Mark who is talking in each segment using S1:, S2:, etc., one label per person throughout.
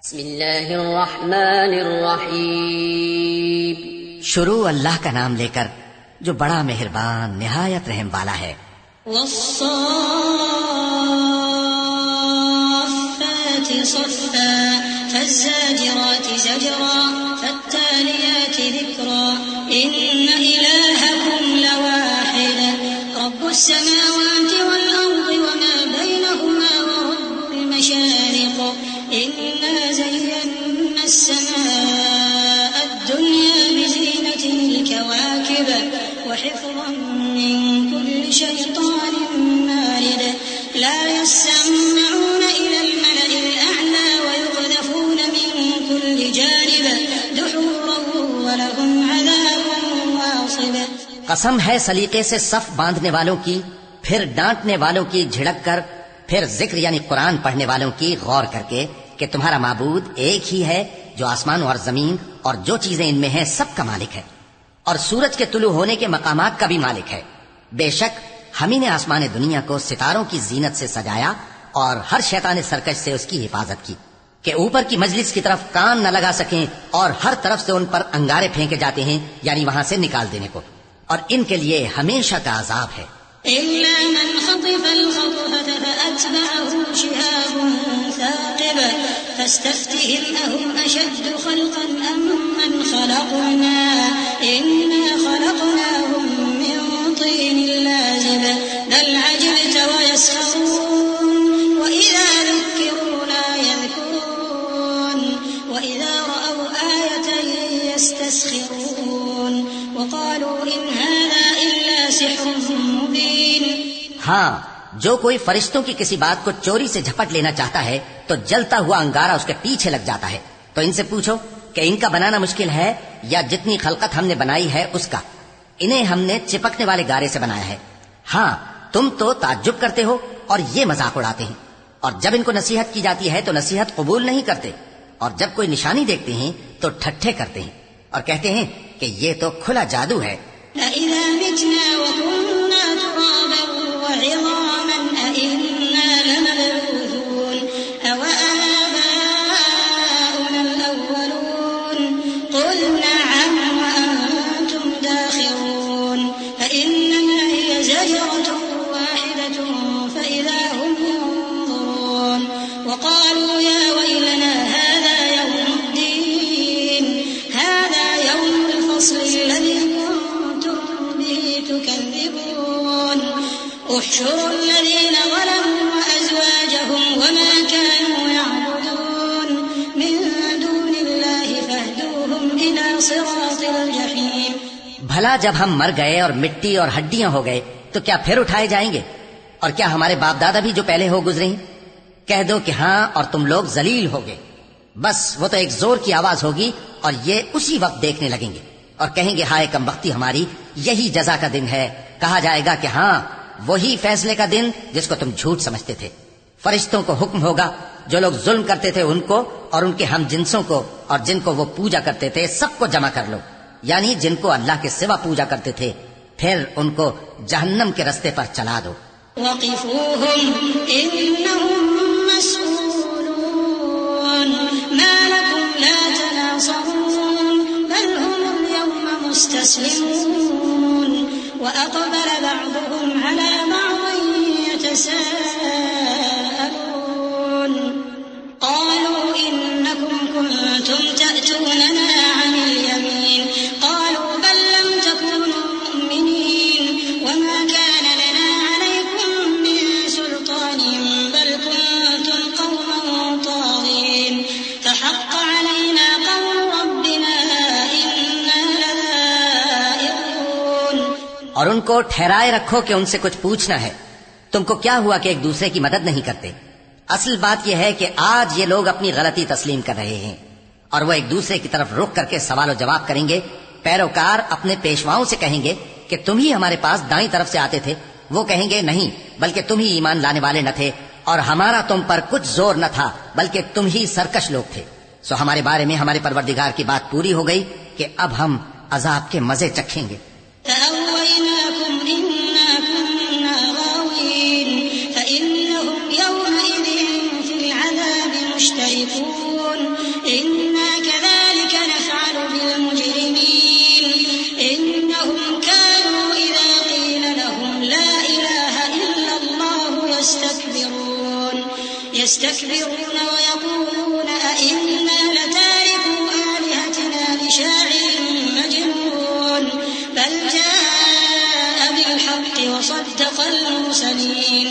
S1: بسم اللہ الرحمن الرحیم.
S2: شروع اللہ کا نام لے کر جو بڑا مہربان نہایت رحم والا ہے.
S3: والصافات صفا فالزاجرات زجرا فالتاليات ذكرا إن إلهكم لواحد رب السماوات والأرض وما بينهما ورب المشارق إنا زينا السماء الدنيا بزينة الكواكب وحفظا من كل شيطان مارد لا يسمعون إلى الملأ الأعلى ويقذفون من كل جانب دحورا ولهم عذاب واصب.
S2: قسم ہے سلیقے سے صف باندھنے والوں کی، پھر ڈانٹنے والوں کی جھڑک کر، پھر ذکر یعنی قرآن پڑھنے والوں کی غور کر کے کہ تمہارا معبود ایک ہی ہے جو آسمانوں اور زمین اور جو چیزیں ان میں ہیں سب کا مالک ہے، اور سورج کے طلوع ہونے کے مقامات کا بھی مالک ہے. بے شک ہم ہی نے آسمان دنیا کو ستاروں کی زینت سے سجایا اور ہر شیطان سرکش سے اس کی حفاظت کی کہ اوپر کی مجلس کی طرف کان نہ لگا سکیں اور ہر طرف سے ان پر انگارے پھینکے جاتے ہیں یعنی وہاں سے نکال دینے کو، اور ان کے لیے ہمیشہ کا عذاب ہے.
S3: إلا من خطف الخطفة فأتبعه شهاب ثاقب فاستفتهم أهم أشد خلقا أم من خلقنا إنا خلقناهم من طين لازب بل عجبت ويسخرون وإذا ذكروا لا يذكرون وإذا رأوا آية يستسخرون وقالوا إن هذا إلا سحر مبين.
S2: ہاں، جو کوئی فرشتوں کی کسی بات کو چوری سے جھپٹ لینا چاہتا ہے تو جلتا ہوا انگارہ اس کے پیچھے لگ جاتا ہے. تو ان سے پوچھو کہ ان کا بنانا مشکل ہے یا جتنی خلقت ہم نے بنائی ہے اس کا؟ انہیں ہم نے چپکنے والے گارے سے بنایا ہے. ہاں، تم تو تعجب کرتے ہو اور یہ مذاق اڑاتے ہیں، اور جب ان کو نصیحت کی جاتی ہے تو نصیحت قبول نہیں کرتے، اور جب کوئی نشانی دیکھتے ہیں تو ٹھٹھے کرتے ہیں اور کہتے ہیں کہ یہ تو کھلا جادو ہے.
S3: أَإِذَا مِتْنَا وَكُنَّا تُرَابًا وَعِظَامًا أَإِنَّا لَمَبْعُوثُونَ أَوَآبَاؤُنَا الْأَوَّلُونَ قُلْ نَعَمْ وَأَنْتُمْ دَاخِرُونَ فَإِنَّمَا هِيَ زَجْرَةٌ وَاحِدَةٌ فَإِذَا هُمْ يَنظُرُونَ وَقَالُوا يَا وَيْلَنَا هَذَا يَوْمُ الدِّينِ هَذَا يَوْمُ الْفَصْلِ الَّذِي كُنتُم بِهِ تُكَذِّبُونَ احشروا الذين ظلموا وأزواجهم وما كانوا يعبدون من دون الله فاهدوهم إلى صراط الجحيم.
S2: بھلا جب ہم مر گئے اور مٹی اور ہڈیاں ہو گئے تو کیا پھر اٹھائے جائیں گے؟ اور کیا ہمارے باپ دادا بھی جو پہلے ہو گزرے ہیں؟ کہہ دو کہ ہاں اور تم لوگ ذلیل ہوگے. بس وہ تو ایک زور کی آواز ہوگی اور یہ اسی وقت دیکھنے لگیں گے اور کہیں گے ہائے کم بختی ہماری، یہی جزا کا دن ہے. کہا جائے گا کہ ہاں وہی فیصلے کا دن جس کو تم جھوٹ سمجھتے تھے. فرشتوں کو حکم ہوگا جو لوگ ظلم کرتے تھے ان کو اور ان کے ہم جنسوں کو اور جن کو وہ پوجا کرتے تھے سب کو جمع کر لو، یعنی جن کو اللہ کے سوا پوجا کرتے تھے، پھر ان کو جہنم کے رستے پر چلا دو.
S3: وقفوهم إنهم مسؤولون ما لكم لا تناصرون بل هم اليوم مستسلمون وأقبل بعضهم على بعض يتساءلون قالوا إنكم كنتم تأتوننا عن اليمين قالوا بل لم تكونوا مؤمنين وما كان لنا عليكم من سلطان بل كنتم قوما طاغين فحق علينا قول ربنا إنا لذائقون.
S2: اور ان کو ٹھہرائے رکھو کہ ان سے کچھ پوچھنا ہے. تم کو کیا ہوا کہ ایک دوسرے کی مدد نہیں کرتے؟ اصل بات یہ ہے کہ آج یہ لوگ اپنی غلطی تسلیم کر رہے ہیں اور وہ ایک دوسرے کی طرف رخ کر کے سوال و جواب کریں گے. پیروکار اپنے پیشواؤں سے کہیں گے کہ تم ہی ہمارے پاس دائیں طرف سے آتے تھے. وہ کہیں گے نہیں، بلکہ تم ہی ایمان لانے والے نہ تھے اور ہمارا تم پر کچھ زور نہ تھا بلکہ تم ہی سرکش لوگ تھے. سو ہمارے بارے میں ہمارے پروردگار کی بات پوری ہو گئی کہ اب ہم عذاب کے مزے چکھیں گے.
S3: فأغويناكم إنا كنا غاوين فإنهم يومئذ في العذاب مشتركون إنا كذلك نفعل بالمجرمين إنهم كانوا إذا قيل لهم لا إله إلا الله يستكبرون ويقولون أئنا لتاركو آلهتنا لشاعر مجنون بل جاء بالحق وصدق المرسلين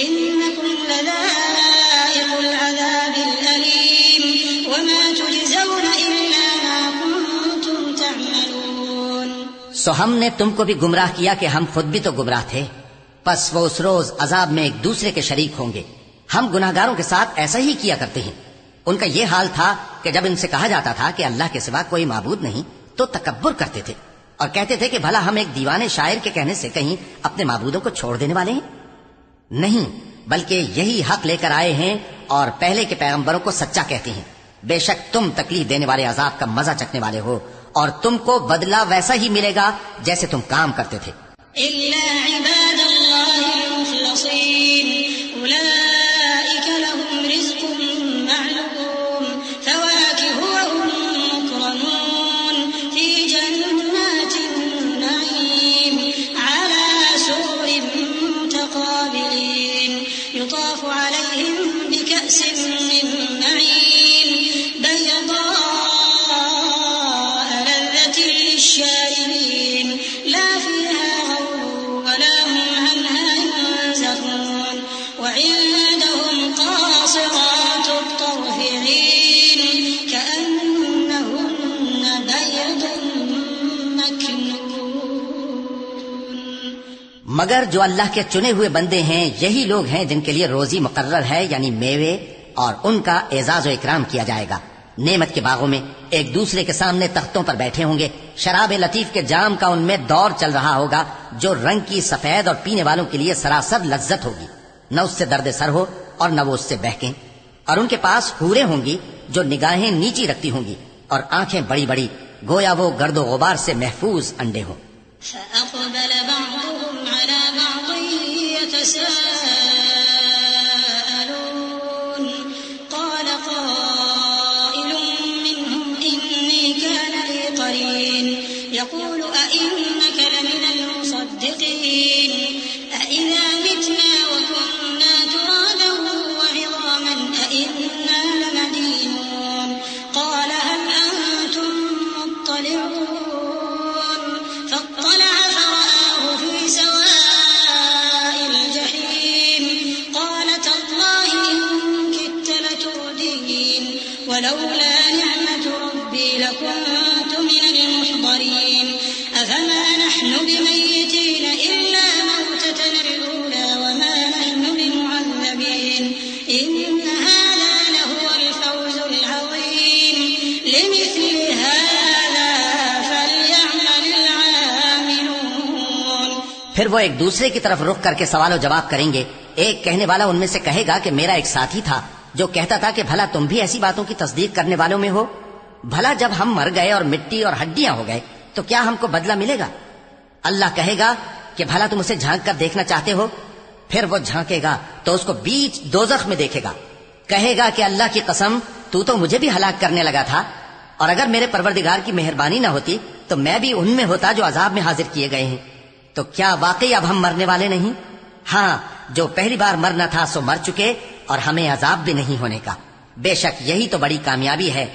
S3: إنكم لذائق العذاب الأليم وما تجزون إلا ما كنتم تعملون.
S2: سو ہم نے تم کو بھی گمراہ کیا کہ ہم خود بھی تو گمراہ تھے، پس وہ اس روز عذاب میں ایک دوسرے کے شریک ہوں گے. ہم گناہگاروں کے ساتھ ایسا ہی کیا کرتے ہیں. ان کا یہ حال تھا کہ جب ان سے کہا جاتا تھا کہ اللہ کے سوا کوئی معبود نہیں تو تکبر کرتے تھے اور کہتے تھے کہ بھلا ہم ایک دیوانے شاعر کے کہنے سے کہیں اپنے معبودوں کو چھوڑ دینے والے ہیں؟ نہیں، بلکہ یہی حق لے کر آئے ہیں اور پہلے کے پیغمبروں کو سچا کہتے ہیں. بے شک تم تکلیف دینے والے عذاب کا مزہ چکھنے والے ہو اور تم کو بدلہ ویسا ہی ملے گا جیسے تم کام کرتے تھے.
S3: إلا عباد الله المخلصين أولئك لهم رزق معلوم فواكه وهم مكرمون في جنات النعيم على سرر متقابلين يطاف عليهم بكأس من معين بيضاء لذة للشاربين لا فيها ولا هم عنها ينزفون وعندهم قاصرات الطرف عين كأنهن بيض مكنون.
S2: مگر جو اللہ کے چنے ہوئے بندے ہیں یہی لوگ ہیں جن کے لیے روزی مقرر ہے، یعنی میوے، اور ان کا اعزاز و اکرام کیا جائے گا. نعمت کے باغوں میں ایک دوسرے کے سامنے تختوں پر بیٹھے ہوں گے. شراب لطیف کے جام کا ان میں دور چل رہا ہوگا جو رنگ کی سفید اور پینے والوں کے لیے سراسر لذت ہوگی. نہ اس سے درد سر ہو اور نہ وہ اس سے بہکیں. اور ان کے پاس حوریں ہوں گی جو نگاہیں نیچی رکھتی ہوں گی اور آنکھیں بڑی بڑی، گویا وہ گرد و غبار سے محفوظ انڈے ہوں.
S3: فأقبل بعضهم على بعض يتساءلون قال قائل منهم إني كان لي قرين يقول أئنك لمن المصدقين أئذا متنا وكنا ترابا وعظاما أئنا لمدينون قال هل أنتم مطلعون فاطلع فرآه في سواء الجحيم قال تالله إن كدت لتردين ولولا نعمة ربي لكنت من المحضرين أفما نحن بميتين إلا موتتنا الأولى وما نحن بمعذبين إن هذا لهو الفوز العظيم لمثل هذا فليعمل العاملون.
S2: پھر وہ ایک دوسرے کی طرف رخ کر کے سوال و جواب کریں گے. ایک کہنے والا ان میں سے کہے گا کہ میرا ایک ساتھی تھا جو کہتا تھا کہ بھلا تم بھی ایسی باتوں کی تصدیق کرنے والوں میں ہو؟ بھلا جب ہم مر گئے اور مٹی اور ہڈیاں ہو گئے تو کیا ہم کو بدلہ ملے گا؟ اللہ کہے گا کہ بھلا تم اسے جھانک کر دیکھنا چاہتے ہو؟ پھر وہ جھانکے گا تو اس کو بیچ دوزخ میں دیکھے گا. کہے گا کہ اللہ کی قسم تو مجھے بھی ہلاک کرنے لگا تھا، اور اگر میرے پروردگار کی مہربانی نہ ہوتی تو میں بھی ان میں ہوتا جو عذاب میں حاضر کیے گئے ہیں. تو کیا واقعی اب ہم مرنے والے نہیں؟ ہاں، جو پہلی بار مرنا تھا سو مر چکے اور ہمیں عذاب بھی نہیں ہونے کا. بے شک یہی تو بڑی کامیابی ہے.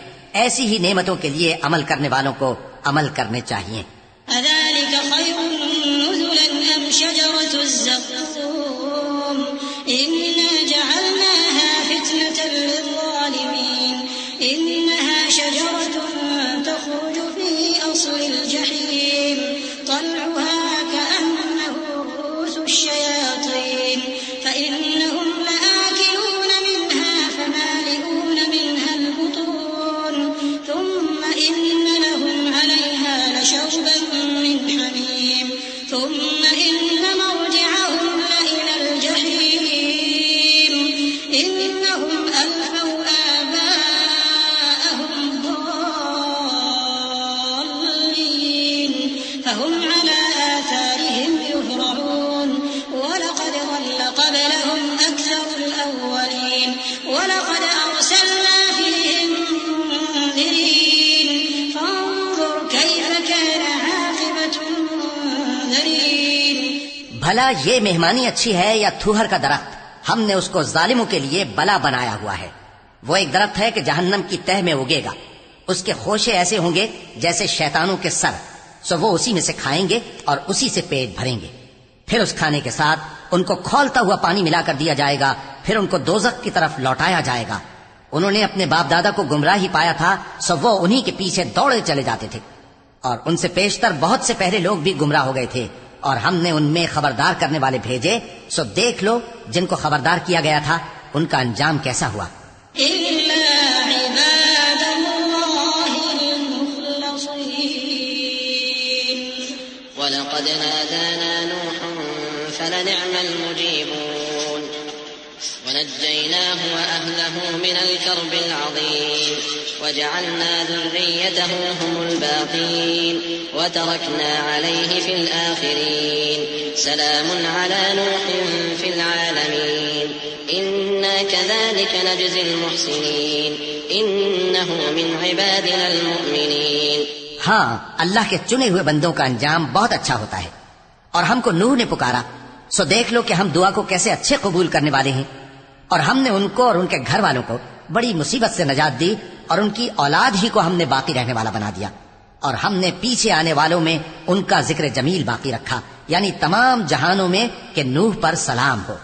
S2: ایسی ہی نعمتوں کے لیے عمل کرنے والوں کو عمل کرنے چاہیے.
S3: أذلك خير نزلا أم شجرة الزقوم إنا جعلناها فتنة للظالمين إنها شجرة تخرج في أصل الجحيم طلعها كأنه رؤوس الشياطين فإنهم لآكلون منها فمالئون منها البطون ثم إن لهم عليها لشوبا من حميم ثم إن مرجعهم لإلى الجحيم إنهم ألفوا آباءهم ضالين
S2: بھلا یہ مہمانی اچھی ہے یا تھوہر کا درخت؟ ہم نے اس کو ظالموں کے لیے بلا بنایا ہوا ہے۔ وہ ایک درخت ہے کہ جہنم کی تہ میں اگے گا، اس کے خوشے ایسے ہوں گے جیسے شیطانوں کے سر، سو وہ اسی میں سے کھائیں گے اور اسی سے پیٹ بھریں گے۔ پھر اس کھانے کے ساتھ ان کو کھولتا ہوا پانی ملا کر دیا جائے گا، پھر ان کو دوزخ کی طرف لوٹایا جائے گا۔ انہوں نے اپنے باپ دادا کو گمراہی پایا تھا، سو وہ انہی کے پیچھے دوڑے چلے جاتے تھے، اور ان سے پیشتر بہت سے پہلے لوگ بھی گمراہ ہو گئے تھے، اور ہم نے ان میں خبردار کرنے والے بھیجے، سو دیکھ لو جن کو خبردار کیا گیا تھا ان کا انجام کیسا ہوا۔
S3: إلا عباد الله المخلصين
S1: ولقد نادانا نوح فلنعم المجيبون ونجيناه وأهله من الكرب العظيم وجعلنا ذريته هم الباقين وتركنا عليه في الآخرين سلام على نوح في العالمين إنا كذلك نجزي المحسنين إنه من عبادنا المؤمنين۔
S2: ہاں، اللہ کے چنے ہوئے بندوں کا انجام بہت اچھا ہوتا ہے۔ اور ہم کو نوح نے پکارا، سو دیکھ لو کہ ہم دعا کو کیسے اچھے قبول کرنے والے ہیں، اور ہم نے ان کو اور ان کے گھر والوں کو بڑی مصیبت سے نجات دی، اور ان کی اولاد ہی کو ہم نے باقی رہنے والا بنا دیا، اور ہم نے پیچھے آنے والوں میں ان کا ذکر جمیل باقی رکھا، یعنی تمام جہانوں میں کہ نوح پر سلام ہو۔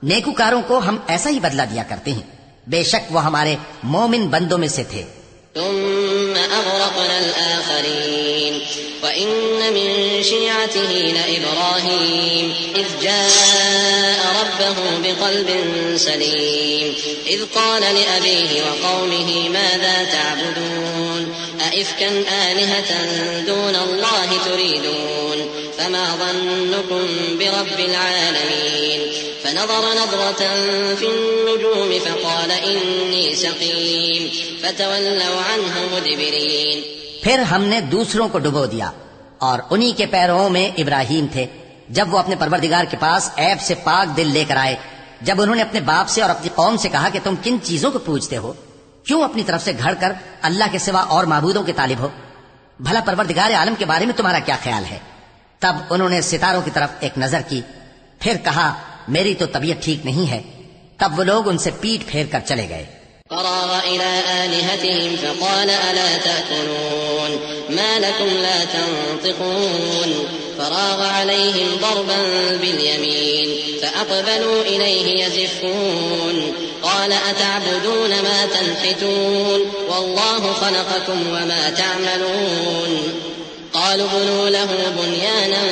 S2: نیکوکاروں کو ہم ایسا ہی بدلہ دیا کرتے ہیں، بے شک وہ ہمارے مومن بندوں میں سے تھے۔
S1: ثم أغرقنا الآخرين وإن من شيعته لإبراهيم إذ جاء ربه بقلب سليم إذ قال لأبيه وقومه ماذا تعبدون أئفكا آلهة دون الله تريدون فما ظنكم برب العالمين فنظر نظرة في النجوم فقال إني سقيم فتولوا عنه مدبرين۔
S2: پھر ہم نے دوسروں کو ڈبو دیا، اور انہی کے پیروں میں ابراہیم تھے جب وہ اپنے پروردگار کے پاس عیب سے پاک دل لے کر آئے، جب انہوں نے اپنے باپ سے اور اپنی قوم سے کہا کہ تم کن چیزوں کو پوجتے ہو، کیوں اپنی طرف سے گھڑ کر اللہ کے سوا اور معبودوں کے طالب ہو؟ بھلا پروردگار عالم کے بارے میں تمہارا کیا خیال ہے؟ تب انہوں نے ستاروں کی طرف ایک نظر کی، پھر کہا میری تو طبیعت ٹھیک نہیں ہے۔ تب وہ لوگ ان سے پیٹ پھیر کر چلے گئے۔
S1: فراغ إلى آلهتهم فقال ألا تأكلون ما لكم لا تنطقون فراغ عليهم ضربا باليمين فأقبلوا إليه يزفون قال أتعبدون ما تنحتون والله خلقكم وما تعملون قالوا ابنوا له بنيانا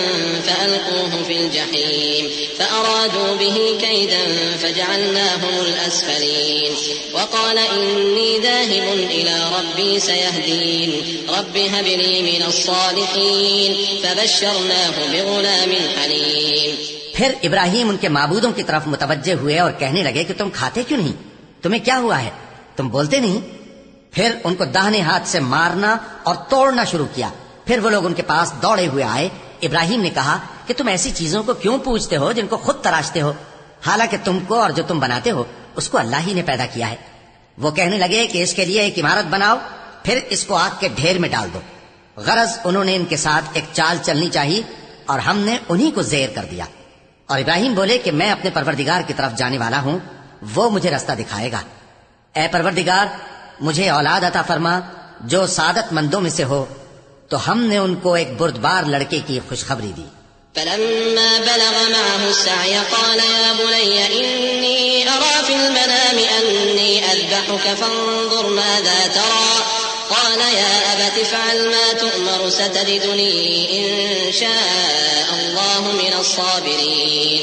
S1: فألقوه في الجحيم فأرادوا به كيدا فجعلناهم الأسفلين وقال إني ذاهب إلى ربي سيهدين رب هب لي من الصالحين فبشرناه بغلام حليم۔
S2: پھر ابراہیم ان کے معبودوں کی طرف متوجہ ہوئے اور کہنے لگے کہ تم کھاتے کیوں نہیں؟ تمہیں کیا ہوا ہے؟ تم بولتے نہیں؟ پھر ان کو داہنے ہاتھ سے مارنا اور توڑنا شروع کیا۔ پھر وہ لوگ ان کے پاس دوڑے ہوئے آئے۔ ابراہیم نے کہا کہ تم ایسی چیزوں کو کیوں پوجتے ہو جن کو خود تراشتے ہو، حالانکہ تم کو اور جو تم بناتے ہو اس کو اللہ ہی نے پیدا کیا ہے۔ وہ کہنے لگے کہ اس کے لیے ایک عمارت بناؤ، پھر اس کو آگ کے ڈھیر میں ڈال دو۔ غرض انہوں نے ان کے ساتھ ایک چال چلنی چاہیے، اور ہم نے انہی کو زیر کر دیا۔ اور ابراہیم بولے کہ میں اپنے پروردگار کی طرف جانے والا ہوں، وہ مجھے رستہ دکھائے گا۔ اے پروردگار، مجھے اولاد عطا فرما جو سعادت مندوں میں سے ہو۔ تو ہم نے ان کو ایک بردبار لڑکے کی خوشخبری دی۔
S1: فلما بلغ معه السعي قال يا بني إني أرى في المنام أني أذبحك فانظر ماذا ترى قال يا أبت افعل ما تؤمر ستجدني إن شاء الله من الصابرين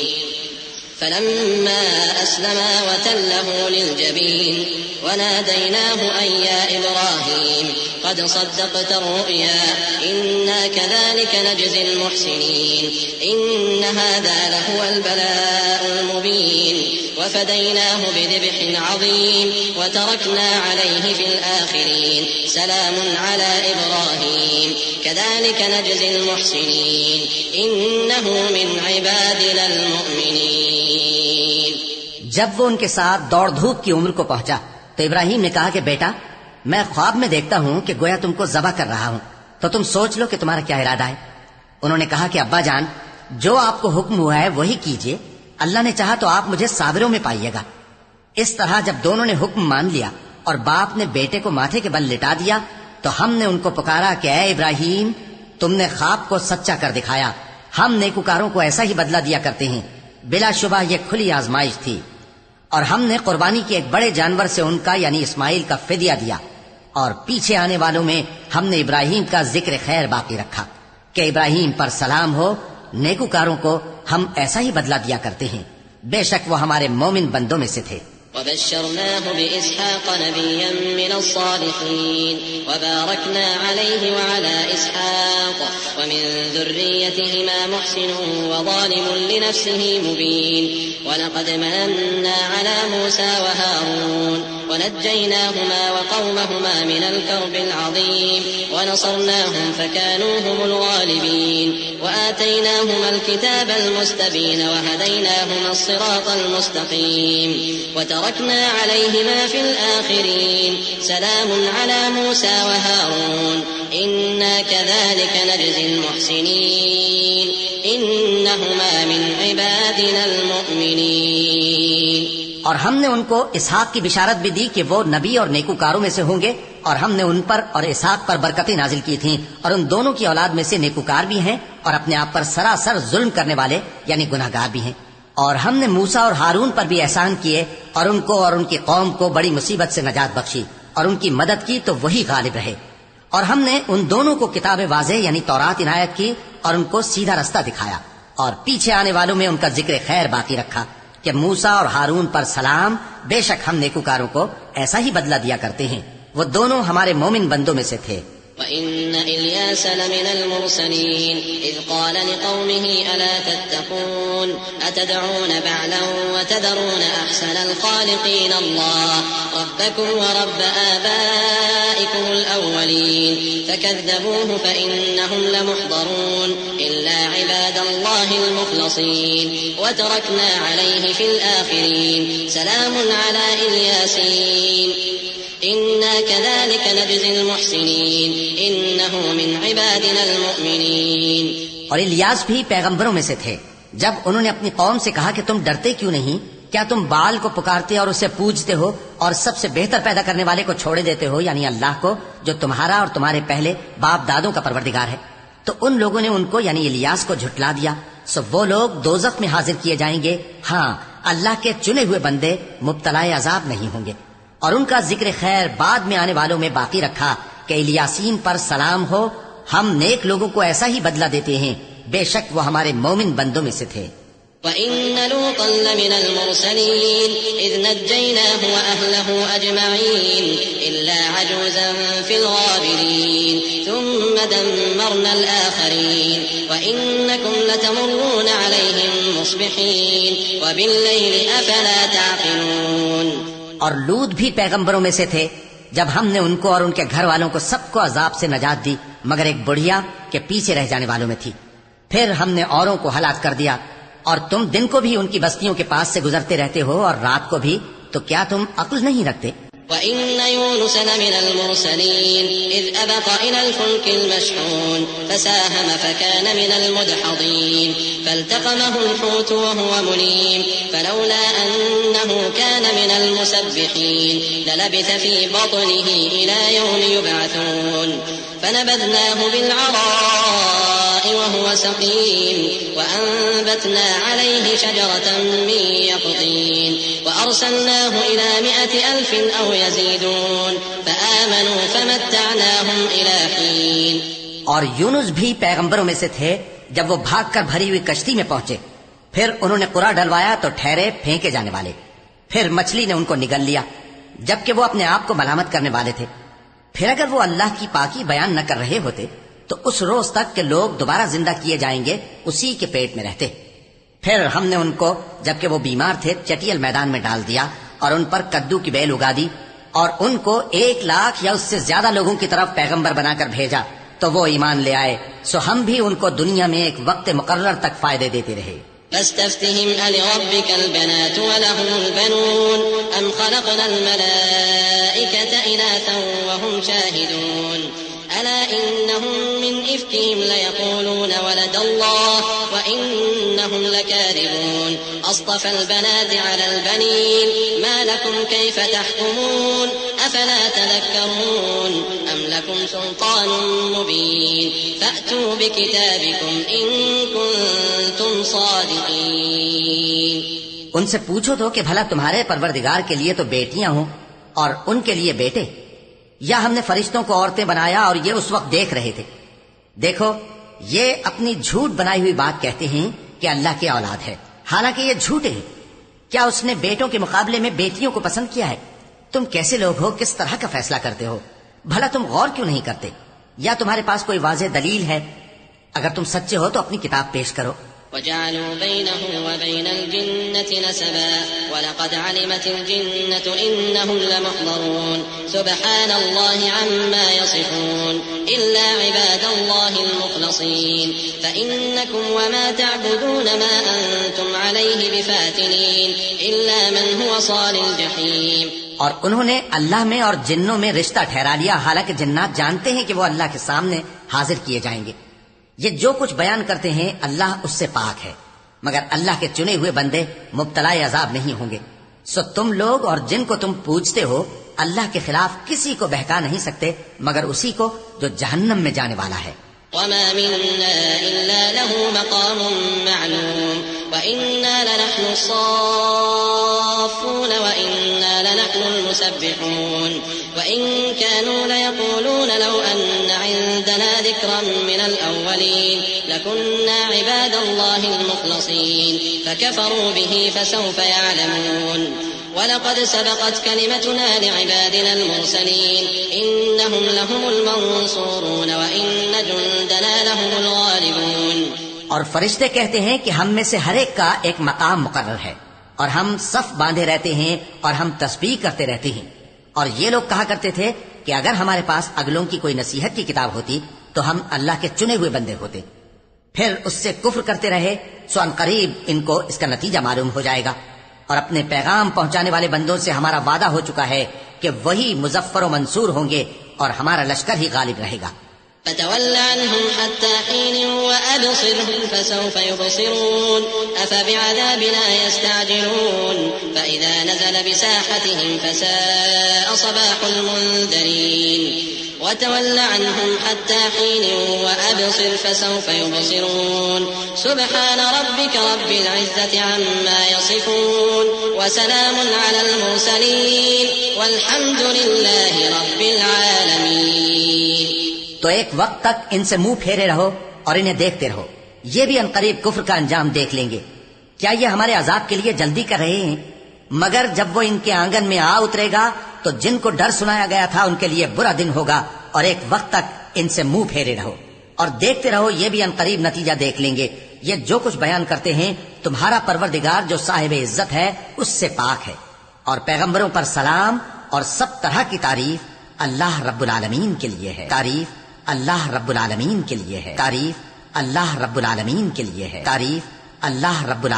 S1: فلما أسلما وتله للجبين وناديناه أن يا إبراهيم قد صدقت الرؤيا إنا كذلك نجزي المحسنين إن هذا لهو البلاء المبين وفديناه بذبح عظيم وتركنا عليه في الآخرين سلام على إبراهيم كذلك نجزي المحسنين إنه من عبادنا المؤمنين۔
S2: جب وہ ان کے ساتھ دوڑ دھوپ کی عمر کو پہنچا تو ابراہیم نے کہا کہ بیٹا، میں خواب میں دیکھتا ہوں کہ گویا تم کو ذبح کر رہا ہوں، تو تم سوچ لو کہ تمہارا کیا ارادہ ہے۔ انہوں نے کہا کہ ابا جان، جو آپ کو حکم ہوا ہے وہی کیجیے، اللہ نے چاہا تو آپ مجھے صابروں میں پائیے گا۔ اس طرح جب دونوں نے حکم مان لیا اور باپ نے بیٹے کو ماتھے کے بل لٹا دیا تو ہم نے ان کو پکارا کہ اے ابراہیم، تم نے خواب کو سچا کر دکھایا، ہم نیکوکاروں کو ایسا ہی بدلہ دیا کرتے ہیں۔ بلا شبہ یہ کھلی آزمائش تھی، اور ہم نے قربانی کے ایک بڑے جانور سے ان کا یعنی اسماعیل کا فدیہ دیا، اور پیچھے آنے والوں میں ہم نے ابراہیم کا ذکر خیر باقی رکھا کہ ابراہیم پر سلام ہو، نیکوکاروں کو ہم ایسا ہی بدلہ دیا کرتے ہیں، بے شک وہ ہمارے مومن بندوں میں سے تھے۔
S1: وبشرناه بإسحاق نبيا من الصالحين وباركنا عليه وعلى إسحاق ومن ذريتهما محسن وظالم لنفسه مبين ولقد مننا على موسى وهارون ونجيناهما وقومهما من الكرب العظيم ونصرناهم فكانوا هم الغالبين وآتيناهما الكتاب المستبين وهديناهما الصراط المستقيم وتركنا عليهما في الآخرين سلام على موسى وهارون إنا كذلك نجزي المحسنين إنهما من عبادنا المؤمنين۔
S2: اور ہم نے ان کو اسحاق کی بشارت بھی دی کہ وہ نبی اور نیکوکاروں میں سے ہوں گے، اور ہم نے ان پر اور اسحاق پر برکتیں نازل کی تھیں، اور ان دونوں کی اولاد میں سے نیکوکار بھی ہیں اور اپنے آپ پر سراسر ظلم کرنے والے یعنی گناہگار بھی ہیں۔ اور ہم نے موسیٰ اور ہارون پر بھی احسان کیے اور ان کو اور ان کی قوم کو بڑی مصیبت سے نجات بخشی اور ان کی مدد کی تو وہی غالب رہے۔ اور ہم نے ان دونوں کو کتاب واضح یعنی تورات عنایت کی اور ان کو سیدھا رستہ دکھایا، اور پیچھے آنے والوں میں ان کا ذکر خیر باقی رکھا کہ موسیٰ اور ہارون پر سلام، بے شک ہم نیکوکاروں کو ایسا ہی بدلہ دیا کرتے ہیں، وہ دونوں ہمارے مومن بندوں میں سے تھے۔
S1: وَإِنَّ إِلْيَاسَ لَمِنَ الْمُرْسَلِينَ إِذْ قَالَ لِقَوْمِهِ أَلَا تَتَّقُونَ أَتَدْعُونَ بَعْلًا وَتَذَرُونَ أَحْسَنَ الْخَالِقِينَ اللَّهَ رَبَّكُمْ وَرَبَّ آبَائِكُمُ الْأَوَّلِينَ فَكَذَّبُوهُ فَإِنَّهُمْ لَمُحْضَرُونَ إِلَّا عِبَادَ اللَّهِ الْمُخْلَصِينَ وَتَرَكْنَا عَلَيْهِ فِي الْآخِرِينَ سَلَامٌ عَلَى إِلْيَاسِينَ إِنَّا كَذَلِكَ نَجْزِي الْمُحْسِنِينَ إِنَّهُ مِنْ عِبَادِنَا الْمُؤْمِنِينَ۔
S2: اور الیاس بھی پیغمبروں میں سے تھے۔ جب انہوں نے اپنی قوم سے کہا کہ تم ڈرتے کیوں نہیں، کیا تم بال کو پکارتے اور اسے پوجتے ہو اور سب سے بہتر پیدا کرنے والے کو چھوڑے دیتے ہو یعنی اللہ کو، جو تمہارا اور تمہارے پہلے باپ دادوں کا پروردگار ہے؟ تو ان لوگوں نے ان کو یعنی الیاس کو جھٹلا دیا، سو وہ لوگ دوزخ میں حاضر کیے جائیں گے، ہاں اللہ کے چنے ہوئے بندے مبتلا عذاب نہیں ہوں گے۔ اور ان کا ذکر خیر بعد میں آنے والوں میں باقی رکھا کہ الیاسین پر سلام ہو، ہم نیک لوگوں کو ایسا ہی بدلہ دیتے ہیں، بے شک وہ ہمارے مومن بندوں میں سے تھے۔
S1: وَإِنَّ لُوطًا لَّمِنَ الْمُرْسَلِينَ إِذْ نَجَّيْنَاهُ وَأَهْلَهُ أَجْمَعِينَ إِلَّا عَجُوزًا فِي الْغَابِرِينَ ثُمَّ دَمَّرْنَا الْآخَرِينَ وَإِنَّكُمْ لَتَمُرُّونَ عَلَيْهِم مُّصْبِحِينَ وَبِاللَّيْلِ أَفَلَا تَعْقِلُونَ۔
S2: اور لوط بھی پیغمبروں میں سے تھے، جب ہم نے ان کو اور ان کے گھر والوں کو سب کو عذاب سے نجات دی مگر ایک بڑھیا کہ پیچھے رہ جانے والوں میں تھی۔ پھر ہم نے اوروں کو ہلاک کر دیا، اور تم دن کو بھی ان کی بستیوں کے پاس سے گزرتے رہتے ہو اور رات کو بھی، تو کیا تم عقل نہیں رکھتے؟
S1: وَإِنَّ يُونُسَ لَمِنَ الْمُرْسَلِينَ إِذْ أَبَقَ إِلَى الْفُلْكِ الْمَشْحُونِ فَسَاهَمَ فَكَانَ مِنَ الْمُدْحَضِينَ فَالْتَقَمَهُ الْحُوتُ وَهُوَ مُلِيمٌ فَلَوْلَا أَنَّهُ كَانَ مِنَ الْمُسَبِّحِينَ لَلَبِثَ فِي بَطْنِهِ إِلَى يَوْمِ يُبْعَثُونَ فَنَبَذْنَاهُ بِالْعَرَاءِ وَهُوَ سَقِيمٌ وَأَنبَتْنَا عَلَيْهِ شَجَرَةً مِّن يَقْطِينٍ وَأَرْسَلْنَاهُ إِلَى 100,000 أَوْ يَزِيدُونَ فَآمَنُوا فَمَتَّعْنَاهُمْ إِلَى حِينٍ۔
S2: اور یونس بھی پیغمبروں میں سے تھے، جب وہ بھاگ کر بھری ہوئی کشتی میں پہنچے، پھر انہوں نے قرا ڈلوایا تو ٹھہرے پھینکے جانے والے، پھر مچھلی نے ان کو نگل لیا جبکہ وہ اپنے آپ کو ملامت کرنے والے تھے۔ پھر اگر وہ اللہ کی پاکی بیان نہ کر رہے ہوتے تو اس روز تک کہ لوگ دوبارہ زندہ کیے جائیں گے اسی کے پیٹ میں رہتے۔ پھر ہم نے ان کو جبکہ وہ بیمار تھے چٹیل میدان میں ڈال دیا اور ان پر کدو کی بیل اگا دی، اور ان کو 1,00,000 یا اس سے زیادہ لوگوں کی طرف پیغمبر بنا کر بھیجا تو وہ ایمان لے آئے، سو ہم بھی ان کو دنیا میں ایک وقت مقرر تک فائدے دیتے رہے۔
S1: فاستفتهم ألربك البنات ولهم البنون أم خلقنا الملائكة إناثا وهم شاهدون ألا إنهم من إفكهم ليقولون ولد الله وإنهم لكاذبون أصطفى البنات على البنين ما لكم كيف تحكمون أفلا تذكرون أم لكم سلطان مبين فأتوا بكتابكم إن كنتم صادقين.
S2: ان سے پوچھو تو کہ بھلا تمہارے پروردگار کے لیے تو بیٹیاں ہوں اور ان کے لیے بیٹے، یا ہم نے فرشتوں کو عورتیں بنایا اور یہ اس وقت دیکھ رہے تھے؟ دیکھو یہ اپنی جھوٹ بنائی ہوئی بات کہتے ہیں کہ اللہ کی اولاد ہے، حالانکہ یہ جھوٹے ہیں. کیا اس نے بیٹوں کے مقابلے میں بیٹیوں کو پسند کیا ہے؟ تم کیسے لوگ ہو، کس طرح کا فیصلہ کرتے ہو؟ بھلا تم غور کیوں نہیں کرتے؟ یا تمہارے پاس کوئی واضح دلیل ہے؟ اگر تم سچے ہو تو اپنی کتاب پیش کرو.
S1: وجعلوا بينه وبين الجنة نسبا ولقد علمت الجنة إنهم لمحضرون سبحان الله عما يصفون إلا عباد الله المخلصين فإنكم وما تعبدون ما أنتم عليه بفاتنين إلا من هو صال الجحيم.
S2: اور انہوں نے اللہ میں اور جنوں میں رشتہ ٹھہرا لیا، حالانکہ جنات جانتے ہیں کہ وہ اللہ کے سامنے حاضر کیے جائیں گے. یہ جو کچھ بیان کرتے ہیں اللہ اس سے پاک ہے، مگر اللہ کے چنے ہوئے بندے مبتلا عذاب نہیں ہوں گے. سو تم لوگ اور جن کو تم پوجتے ہو اللہ کے خلاف کسی کو بہکا نہیں سکتے مگر اسی کو جو جہنم میں جانے والا ہے.
S1: وما منا إلا له مقام معلوم وإنا لنحن الصافون وإنا لنحن المسبحون وإن كانوا ليقولون لو أن عندنا ذكرا من الأولين لكنا عباد الله المخلصين فكفروا به فسوف يعلمون. ولقد سبقت كلمتنا لعبادنا المرسلين إنهم لهم المنصورون وإن جندنا لهم الغالبون.
S2: اور فرشتے کہتے ہیں کہ ہم میں سے ہر ایک کا ایک مقام مقرر ہے، اور ہم صف باندھے رہتے ہیں اور ہم تسبیح کرتے رہتے ہیں. اور یہ لوگ کہا کرتے تھے کہ اگر ہمارے پاس اگلوں کی کوئی نصیحت کی کتاب ہوتی تو ہم اللہ کے چنے ہوئے بندے ہوتے. پھر اس سے کفر کرتے رہے، سو ان قریب ان کو اس کا نتیجہ معلوم ہو جائے گا. اور اپنے پیغام پہنچانے والے بندوں سے ہمارا وعدہ ہو چکا ہے کہ وہی مظفر و منصور ہوں گے اور ہمارا لشکر ہی غالب رہے گا.
S1: فتول عنهم حتى حين وأبصرهم فسوف يبصرون أفبعذابنا يستعجلون فإذا نزل بساحتهم فساء صباح المنذرين. وتول عنهم حتى حين وأبصر فسوف يبصرون سبحان ربك رب العزة عما يصفون وسلام على المرسلين والحمد لله رب العالمين.
S2: تو ایک وقت تک ان سے منہ پھیرے رہو اور انہیں دیکھتے رہو، یہ بھی عنقریب کفر کا انجام دیکھ لیں گے. کیا یہ ہمارے عذاب کے لیے جلدی کر رہے ہیں؟ مگر جب وہ ان کے آنگن میں آ اترے گا تو جن کو ڈر سنایا گیا تھا ان کے لیے برا دن ہوگا. اور ایک وقت تک ان سے منہ پھیرے رہو اور دیکھتے رہو، یہ بھی عنقریب نتیجہ دیکھ لیں گے. یہ جو کچھ بیان کرتے ہیں تمہارا پروردگار جو صاحب عزت ہے اس سے پاک ہے. اور پیغمبروں پر سلام اور سب طرح کی تعریف اللہ رب العالمین کے لیے ہے. تعریف اللہ رب العالمین کے لیے ہے. تعریف اللہ رب العالمین کے لیے ہے. تعریف اللہ رب العالمین